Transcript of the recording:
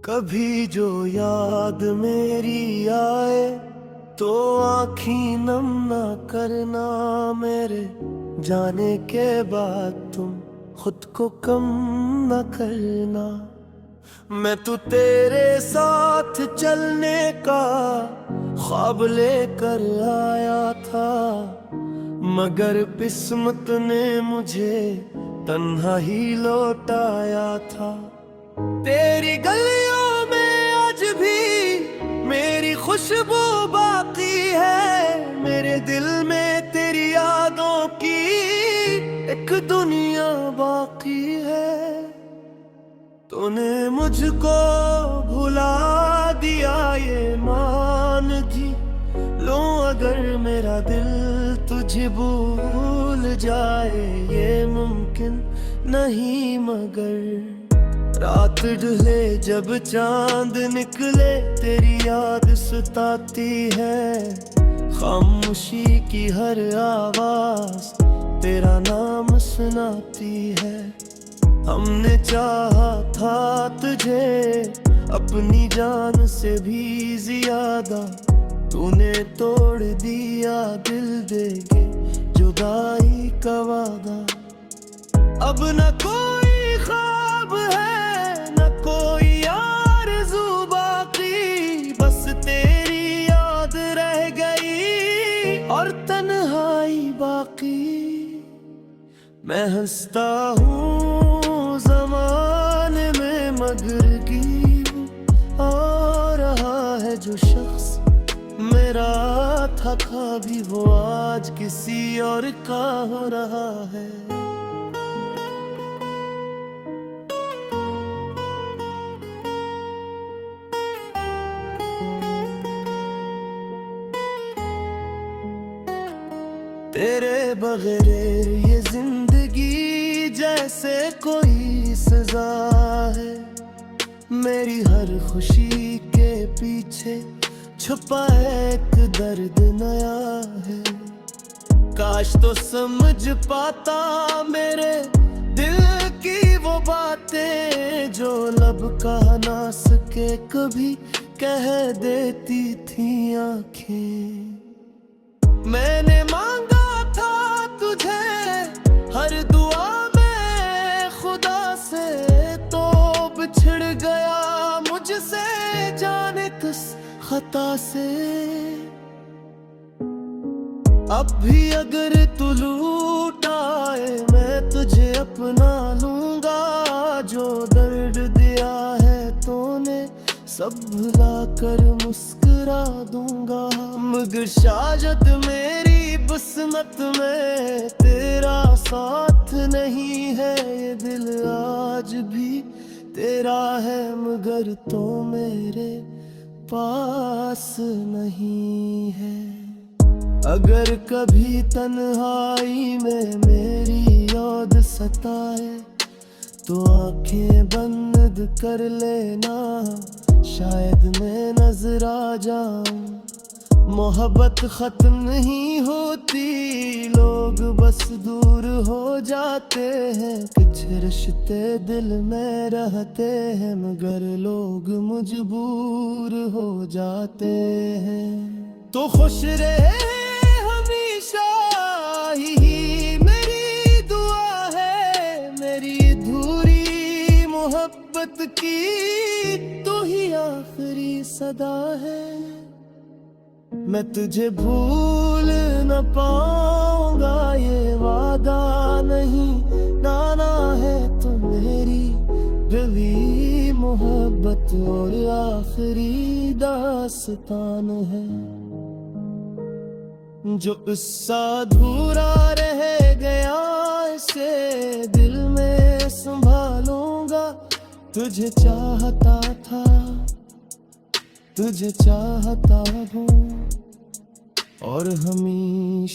कभी जो याद मेरी आए तो आँखी नम ना करना, मेरे जाने के बाद तुम खुद को कम न करना। मैं तो तेरे साथ चलने का ख्वाब लेकर आया था, मगर किस्मत ने मुझे तन्हा ही लौटाया था। तेरी गलियों में आज भी मेरी खुशबू बाकी है, मेरे दिल में तेरी यादों की एक दुनिया बाकी है। तूने मुझको भुला दिया ये मान जी लो, अगर मेरा दिल तुझे भूल जाए ये मुमकिन नहीं। मगर रात ढले जब चांद निकले तेरी याद सताती है, खामोशी की हर आवाज तेरा नाम सुनाती है। हमने चाहा था तुझे अपनी जान से भी ज्यादा, तूने तोड़ दिया दिल देके जुदाई का वादा। अब न कोई ख्वाब है न कोई आरज़ू बाकी, बस तेरी याद रह गई और तन्हाई बाकी। मैं हंसता हूँ ज़माने में मगर गिर आ रहा है जो शख्स मेरा था भी, वो आज किसी और का हो रहा है। तेरे बगैर ये जिंदगी जैसे कोई सजा है, मेरी हर खुशी के पीछे छुपा एक दर्द नया है। काश तो समझ पाता मेरे दिल की वो बातें जो लब कह ना सके कभी कह देती थी आंखें। मैंने मांगा था तुझे हर दुआ में खुदा से, तो बिछड़ गया मुझसे जाने किस खता से। अब भी अगर तू लूट आए मैं तुझे अपना लूंगा, जो दर्द दिया है तूने सब भुला कर मुस्कुरा दूंगा। मगर शायद मेरी किस्मत में तेरा साथ नहीं है, ये दिल आज भी तेरा है मगर तो मेरे पास नहीं है। अगर कभी तन्हाई में मेरी याद सताए तो आंखें बंद कर लेना, शायद मैं नजर आ जाऊं। मोहब्बत खत्म नहीं होती, लोग बस दूर हो जाते हैं। कुछ रिश्ते दिल में रहते हैं मगर लोग मजबूर हो जाते हैं। तो खुश रहे हमेशा ही मेरी दुआ है, मेरी अधूरी मोहब्बत की तू ही आखिरी सदा है। मैं तुझे भूल न पाऊंगा ये वादा नहीं, नाना है तो मेरी पहली मोहब्बत और आखिरी दास्तान है। जो किस्सा अधूरा रह गया इसे दिल में संभालूंगा। तुझे चाहता था तुझे चाहता हूँ और हमेशा